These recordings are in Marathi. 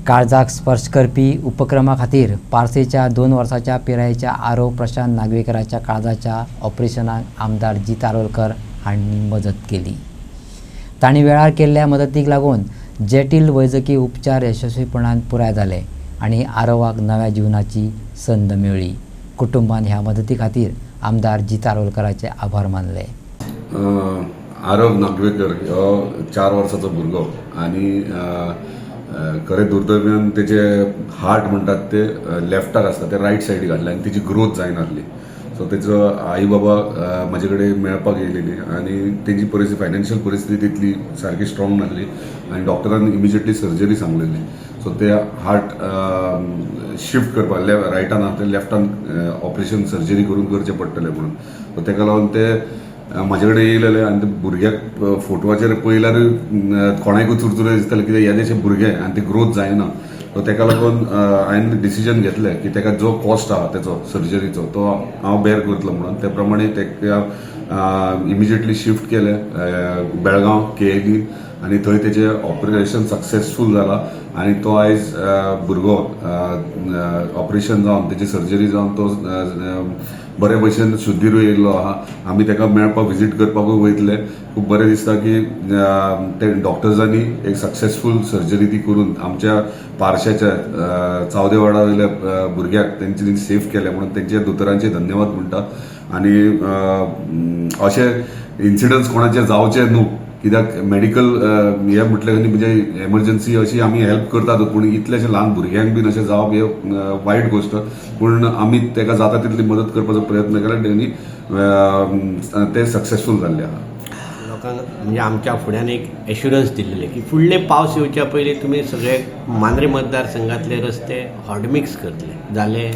काळजाक स्पर्श करपी उपक्रमा खातीर पारसेच्या 2 वर्सांच्या पिरायेच्या आरव प्रशांत नागवेकराच्या काळजाच्या ऑपरेशनाक आमदार जीत आरोलकर हांणी मदत केली. तांणी वेळार केल्ल्या मदतीक लागून जटील वैजकी उपचार यशस्वीपणान पुराय जाले आनी आरवाक नव्या जिवनाची संद मेळ्ळी. कुटुंबान ह्या मदती खातीर आमदार जीत आरोलकराचे आभार मानले. आरव नागवेकर हो 4 वर्साचो भुरगो आनी खरें दुर्दैव्यान तेजे हार्ट म्हणटात ते लेफ्टार आसता ते रायट सायडीक घातले आनी तेजी ग्रोथ जायनासली. सो तेजो आई बाबा म्हाजे कडेन मेळपाक येयलेली आनी तेजी फायनान्शियल परिस्थिती तितली सारकी स्ट्रॉंग नासली आनी डॉक्टरान इमिजिएटली सर्जरी सांगलेली. सो ते हार्ट शिफ्ट करपाक रायटान ते लेफ्टान ऑपरेशन सर्जरी करून करचें पडटलें म्हणून. सो तेका लागून ते म्हाजे कडेन येयलेले आनी ते भुरग्याक फोटवाचेर पळयल्यार कोणाकूय चुरचुरे दिसताले कित्याक हे जशे भुरगे आनी ते ग्रोथ जायना. सो तेका लागून हांवें डिसिजन घेतलें की तेका जो कॉस्ट आहा तेचो सर्जरीचो तो हांव बेर करतलो म्हणून. ते प्रमाणे तेका इमिजिएटली शिफ्ट केलें बेळगांव KLE आनी थंय तेजें ऑपरेशन सक्सेसफूल जालां आनी तो आयज भुरगो ऑपरेशन जावन तेजी सर्जरी जावन तो बरे भशेन शुद्धीरूय येयल्लो आहा. आमी तेका मेळपाक विजीट करपाकूय वयतले. खूब बरें दिसता की ते डॉक्टर्सांनी एक सक्सेसफूल सर्जरी ती करून आमच्या पारशाच्या चावदेवाडा वयल्या भुरग्याक तेंच्यांनी सेफ केलें म्हणून तेंच्या दोतोरांचे धन्यवाद म्हणटा. आनी अशे इन्सिडंट्स कोणाचे जावचे न्हू कित्याक मेडिकल हे म्हटलें म्हणजे एमर्जन्सी अशी आमी हेल्प करतात पूण इतलेशे ल्हान भुरग्यांक बीन अशें जावप हे वायट गोश्ट. पूण आमी तेका जाता तितली मदत करपाचो प्रयत्न केला आनी ते सक्सेसफूल जाल्ले आहा. लोकांक म्हणजे आमच्या फुड्यान एक एश्युरन्स दिल्लेले की फुडले पावस येवच्या पयलीं तुमी सगळे मांद्रे मतदारसंघातले रस्ते हॉटमिक्स करतले जाले.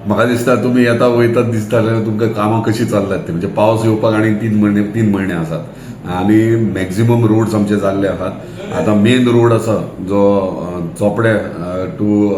म्हाका दिसता तुमी येता वयतात दिसता जाल्यार तुमकां कामां कशीं चल्ल्यात ते म्हणजे पावस येवपाक आनी 3 म्हयने आसात आनी मॅक्झिमम रोड्स आमचे जाल्ले आहात. आतां मेन रोड आसा जो चोपडे टू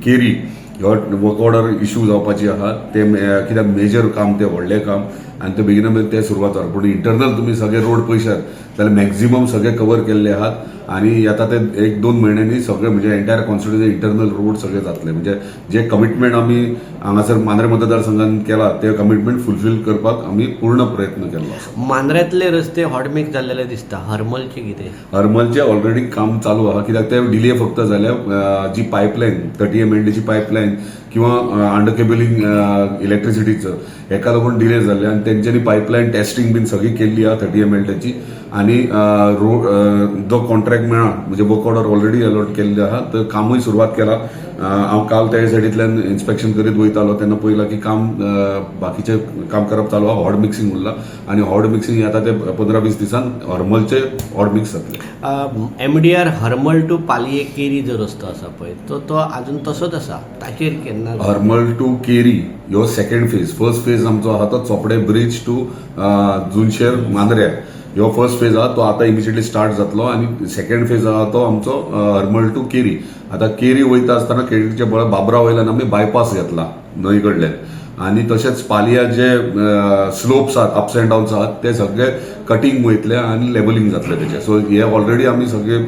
केरी ह्यो वर्क ऑर्डर इश्यू जावपाची आहा. ते कित्याक मेजर काम ते व्हडलें काम आनी ते बेगिना बेगीन ते सुरवात जाता. पूण इंटरनल तुमी सगळे रोड पळयशात जाल्यार मॅक्झिमम सगळे कवर केल्ले आहात आनी येता ते 1-2 म्हयन्यांनी सगळे म्हणजे एंटायर कॉन्स्टिट्युएन्सी इंटरनल रोड सगळे जातले. म्हणजे जे कमिटमेंट आमी हांगासर मांद्रे मतदारसंघान केला ते कमिटमेंट फुलफील करपाक आमी पूर्ण प्रयत्न केल्लो आसा. मांद्र्यांतले रस्ते हॉटमिक्स जाल्लेले दिसता. हरमलचे कितें? हरमलचे ऑलरेडी काम चालू आहा कित्याक ते डिले फक्त जाल्या जी पायपलायन 30 MLDची पायपलायन किंवा अंडर केबलिंग इलेक्ट्रिसिटीचं हेका लागून डिले जाल्ले आनी तेंच्यांनी पायपलायन टेस्टिंग बीन सगळी केल्ली आहा 30 MLDची आनी रोड जो कॉन्ट्रॅक्ट मेळ्ळा म्हणजे वर्क ऑर्डर ऑलरेडी अलॉट केल्ले आहा तर कामूय सुरवात केला. हांव काल त्या सायडींतल्यान इन्स्पेक्शन करीत वयतालो तेन्ना पळयलां की काम बाकीचें काम करप चालू आहा. हॉट मिक्सिंग उरलां आनी हॉट मिक्सिंग येता ते 15-20 दिसान हरमलचे हॉट मिक्स जातले. MDR Harmal to Palye carry जो रस्तो आसा पळय तो अजून तसोच आसा. ताचेर केन्ना हरमल टू केरी ह्यो सेकंड फेज. फर्स्ट फेज आमचो आहा तो चोपडे ब्रिज टू जुनशेर मांद्रे ह्यो फर्स्ट फेज आहा तो आतां इमिजिएटली स्टार्ट जातलो आनी सेकंड फेज आहा तो आमचो हरमल टू केरी. आतां केरी वयता आसतना केरीच्या बाबरा वयल्यान आमी बायपास घेतला न्हंय कडल्यान आनी तशेंच पालया जे स्लोप्स आहात अप्स एंड डाउन्स आहात ते सगळे कटिंग वयतले आनी लेबलिंग जातले तेचे. सो हे ऑलरेडी आमी सगळे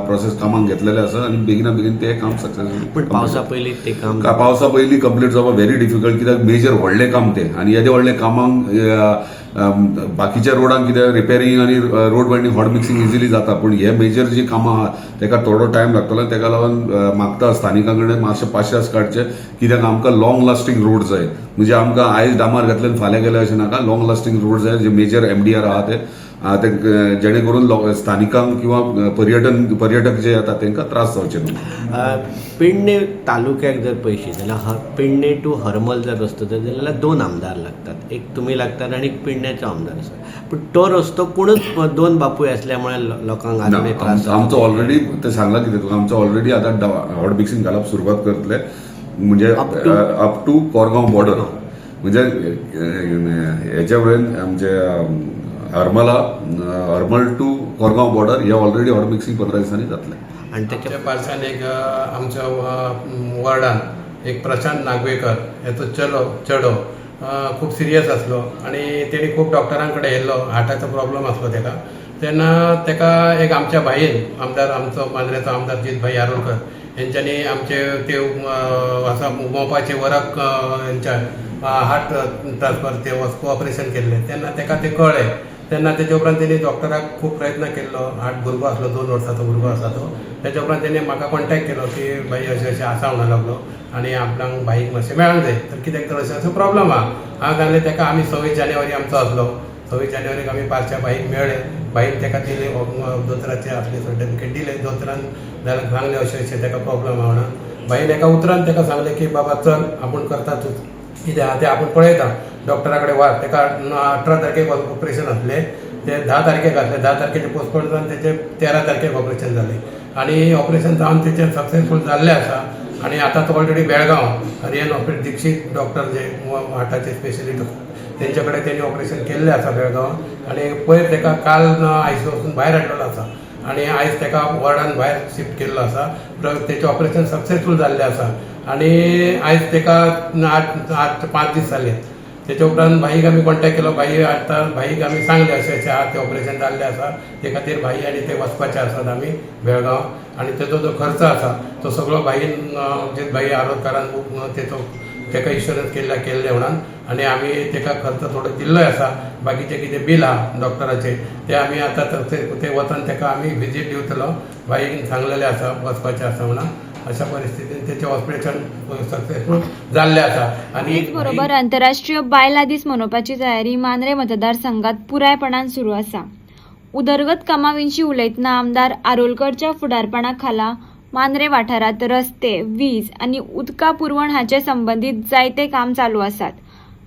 प्रोसेस कामाक घेतलेले आसा आनी बेगिना बेगीन ते काम सक्सेसफूल. पण पावसा पयलीं ते काम पावसा पयलीं कंप्लीट जावप व्हेरी डिफिकल्ट कित्याक मेजर व्हडलें काम ते आनी येदे व्हडले कामांक बाकीच्या रोडांक कितें रिपेरींग आनी रोड वायडनींग हॉट मिक्सिंग इजिली जाता पूण हे मेजर जी कामां आहात तेका थोडो टायम लागतलो. तेका लागून मागता स्थानिकां कडेन मातशें पाशियेंस काडचें कित्याक आमकां लॉंग लास्टींग रोड जाय. म्हणजे आमकां आयज डांबर घातले फाल्यां गेले अशें नाका. लॉंग लास्टींग रोड जाय जे मेजर MDR आहा ते जेणे करून स्थानिकांक किंवा पर्यटक जे येतात तांकां त्रास जावचे न्हू. पेडणे तालुक्याक जर पळयशी जाल्यार पेडणे टू हरमल जर रस्तो जर जाल्यार 2 आमदार लागतात. एक तुमी लागतात आनी एक पेडण्याचो आमदार आसा. पूण तो रस्तो कोणूच 2 बापूय आसल्यामुळे लोकांक आजूनय त्रास. आमचो ऑलरेडी ते सांगला कितें तुका आमचो ऑलरेडी आतां हॉट मिक्सिंग घालप सुरवात करतले म्हणजे अप टू कोरगांव बॉर्डर. म्हणजे हेच्या वयल्यान आमचे हरमल टू कोरगांव बॉर्डर हे ऑलरेडी हॉट मिक्सिंग 15 दिसांनी जातले. आनी त्याच्या पार्सान एक आमच्या वॉर्डान एक प्रशांत नागवेकर हेचो चेडो खूब सिरियस आसलो आनी तेणी खूब डॉक्टरां कडेन येयल्लो. हार्टाचो प्रॉब्लम आसलो तेका तेन्ना ताका एक आमच्या भाईन आमचो मांद्रेचो आमदार जितभाई यारोलकर यांच्यानी आमचे ते असा मोपाचे वरक यांच्या हार्ट ट्रान्सफर ते ऑपरेशन केल्लें तेन्ना ताका ते कळ्ळें तेन्ना तेजे उपरांत तेणी डॉक्टराक खूब प्रयत्न केल्लो हार्ट भुरगो आसलो 2 वर्साचो भुरगो आसा तो तेजे उपरांत तेणी म्हाका कॉन्टॅक्ट केलो की भाई अशें अशें आसा म्हणून लागलो आनी आपणाक भाईक मातशें मेळूंक जाय तर कित्याक तर अशें प्रॉब्लम आहा हांव सांगलें ताका आमी 26 जानेवारी आमचो आसलो 26 जानेवारीक आमी पारच्या भाईक मेळ्ळे भाईन ताका दिले दोतोराचे आपले सर्टिफिकेट दिले दोतोरान जाल्यार सांगलें अशें अशें ताका प्रॉब्लम आहा म्हणून भाईन एका उतरान ताका सांगलें की बाबा चल आपूण करतातूच कितें आहा तें आपूण पळयता डॉक्टरा कडेन व्हर ताका 18 तारखेक ऑपरेशन आसलें ते 10 तारखेक आसलें 10 तारखेचे पोस्टपोन जावन तेचे 13 तारखेक ऑपरेशन जालें आनी ऑपरेशन जावन तेचें सक्सेसफूल जाल्लें आसा आनी आतां तो ऑलरेडी बेळगांव हरियाण हॉस्पिटल दीक्षित डॉक्टर जे हार्टाचे स्पेशलिस्ट तेंचे कडेन तेणी ऑपरेशन केल्लें आसा बेळगांव आनी पयर ताका काल आयसीयू वचून भायर हाडलेलो आसा आनी आयज ताका वॉर्डान भायर शिफ्ट केल्लो आसा तेचें ऑपरेशन सक्सेसफूल जाल्लें आसा आनी आयज ताका 5 दीस जाले तेच्या उपरांत भाईक आमी कॉन्टॅक्ट केलो भाई आतां भाईक आमी सांगलें अशें अशें आहा तें ऑपरेशन जाल्लें आसा ते खातीर भाई आनी ते वचपाचे आसात आमी बेळगांव आनी तेचो जो खर्च आसा तो सगळो भाईन जे भाई आरोग्यकारान तेचो ताका इन्शुरन्स केल्ले म्हणून आनी आमी ताका खर्च थोडो दिल्लोय आसा बाकीचे कितें बील आहा डॉक्टराचे ते आमी आतां ते वचून ताका आमी विजीट दिवतलो भाईक सांगलेलें आसा वचपाचें आसा म्हणून अशा परिस्थितीत तेचें ऑपरेशन सक्सेसफूल जाल्लें आसा आनी तेच बरोबर आंतरराष्ट्रीय बायलां दीस मनोवपाची तयारी मांद्रे मतदारसंघात पुरायपणान सुरू आसा उदरगत कामां विशीं उलयतना आमदार आरोलकरच्या फुडारपणा खाला मांद्रे वाठारांत रस्ते वीज आनी उदका पुरवण हाचे संबंदीत जायते काम चालू आसात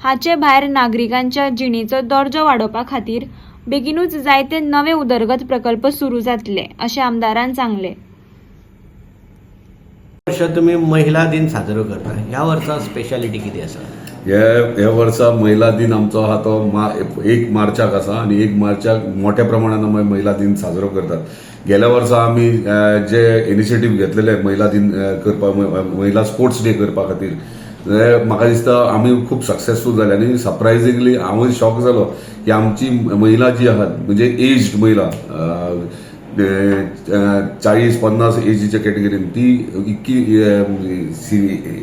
हाचे भायर नागरिकांच्या जिणेचो दर्जो वाडोवपा खातीर बेगीनूच जायते नवे उदरगत प्रकल्प सुरू जातले अशें आमदारान सांगलें वर्ष तुम्ही महिला दिन साजरो करता ह्या वर्सा स्पेशालिटी कितें आसा ह्या वर्सा महिला दिन आमचो आहा तो 1 मार्चाक आसा आनी 1 मार्चाक मोठ्या प्रमाणान आमी महिला दिन साजरो करतात गेल्या वर्सा आमी जे इनिशिएटीव घेतलेले महिला दिन करपाक महिला स्पोर्ट्स डे करपा खातीर म्हाका दिसता आमी खूब सक्सेसफूल जाले आनी सरप्रायझिंगली हांवूय शॉक जालो की आमची महिला जी आहात म्हणजे एज्ड महिला 40-50 एजीच्या कॅटेगरीन ती इतकी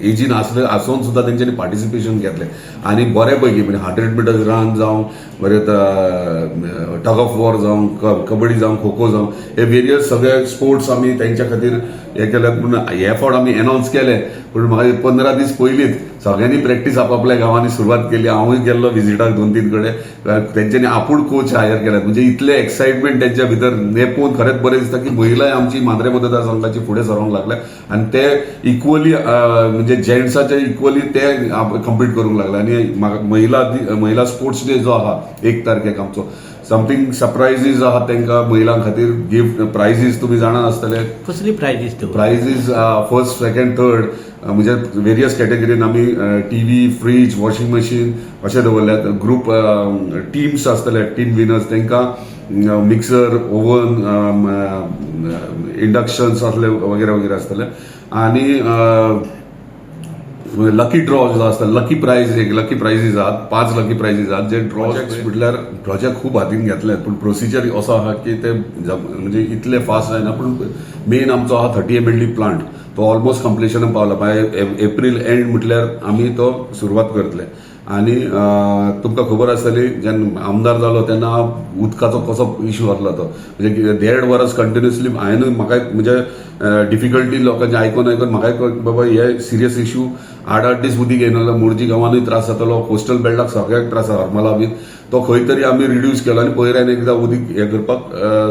एजीन आसून सुद्धा तेंच्यांनी पार्टिसिपेशन घेतलें आनी बऱ्यापैकी म्हणजे 100 मिटर्स रन जावं बरें टग ऑफ वॉर जावं कबड्डी जावं खो खो जावं हे वेरियस सगळे स्पोर्ट्स आमी तेंच्या खातीर हे केल्यात पूण हे फावट आमी अनावन्स केले पूण म्हाका 15 दीस पयलींच सगळ्यांनी प्रॅक्टीस आपापल्या गांवांनी सुरवात केली हांवूय गेल्लो विजिटाक 2-3 कडेन तेंच्यांनी आपूण कोच हायर केल्यात म्हणजे इतले एक्सायटमेंट तेंच्या भितर हे पळोवन खरेंच बरें दिसता की महिलाय आमची मांद्रे मतदारसंघाची फुडें सरोंक लागल्या आनी ते इक्वली म्हणजे जेंट्साचे इक्वली ते कम्पीट करूंक लागले आनी महिला स्पोर्ट्स डे जो आहा 1 तारखेक आमचो समथिंग सरप्रायझीस आहात तांकां महिलां खातीर गिफ्ट प्रायझीस तुमी जाणा आसतले कसली prizes prizes first second third म्हणजे वेरियस कॅटेगरीन आमी टीव्ही फ्रीज वॉशिंग मशीन अशें दवरल्यात ग्रुप टीम्स आसतले टीम विनर्स तांकां मिक्सर ओवन इंडक्शन्स आसले वगैरे वगैरे आसतले आनी लकी ड्रॉ जो आसता लकी प्रायझीस आहात 5 लकी प्रायझीस आहात जे ड्रॉजेक्ट्स म्हटल्यार प्रोजेक्ट खूब हातीन घेतले पूण प्रोसिजर असो आहा की ते म्हणजे इतले फास्ट जायना पूण मेन आमचो आहा 30 MLD प्लांट तो ऑलमोस्ट कंप्लिशनाक पावला बाय एप्रील एंड म्हटल्यार आमी तो सुरवात करतले आनी तुमकां खबर आसतली जेन्ना आमदार जालो तेन्ना उदकाचो कसो इश्यू आसलो तो म्हणजे 1.5 वर्स कंटिन्युअसली हांवेंनूय म्हाका म्हणजे डिफिकल्टी लोकांचे आयकून म्हाका बाबा हे सिरियस इश्यू 8 दीस उदीक येयनासलो मोरजी गांवांनूय त्रास जातालो कोस्टल बेल्टाक सगळ्याक त्रास हरमला बीन तो खंय तरी आमी रिड्यूस केलो आनी पयऱ्यान एकदां उदीक हे करपाक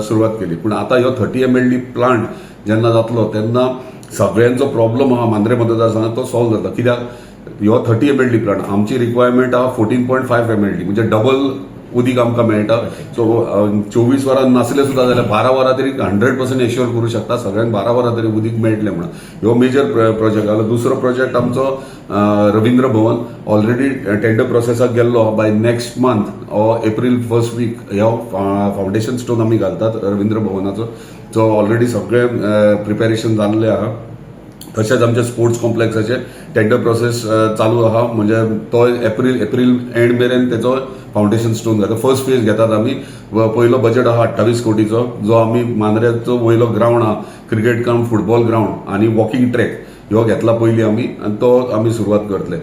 सुरवात केली पूण आतां ह्यो 30 MLD प्लांट जेन्ना जातलो तेन्ना सगळ्यांचो प्रॉब्लम आहा मांद्रे मतदारसंघात तो सॉल्व जाता कित्याक ह्यो 30 MLD प्लांट आमची रिक्वायरमेंट आहा 14.5 MLD म्हणजे डबल उदीक आमकां मेळटा सो 24 वरां नासले सुद्दां जाल्यार 12 वरां तरी 100% एश्योर करूं शकता सगळ्यांक 12 वरां तरी उदीक मेळटलें म्हणून ह्यो मेजर प्रोजेक्ट आहा दुसरो प्रोजेक्ट आमचो रवींद्र भवन ऑलरेडी टेंडर प्रोसेसाक गेल्लो by next month April first week ह्यो फावंडेशन स्टोन आमी घालतात रवींद्र भवनाचो जो ऑलरेडी सगळे प्रिपेरेशन जाल्लें आहा तशेंच आमच्या स्पोर्ट्स कॉम्प्लेक्साचे टेंडर प्रोसेस चालू आहा, म्हणजे तो एप्रील एंड मेरेन तेचो फाउंडेशन स्टोन जाता. फर्स्ट फेज घेतात आमी. पयलो बजेट आहा 28 कोटीचो, जो आमी मांद्रेचो वयलो ग्राउंड आहा, क्रिकेट कम फुटबॉल ग्राउंड आनी वॉकिंग ट्रॅक ह्यो घेतला पयलीं आमी, आनी तो आमी सुरवात करतले.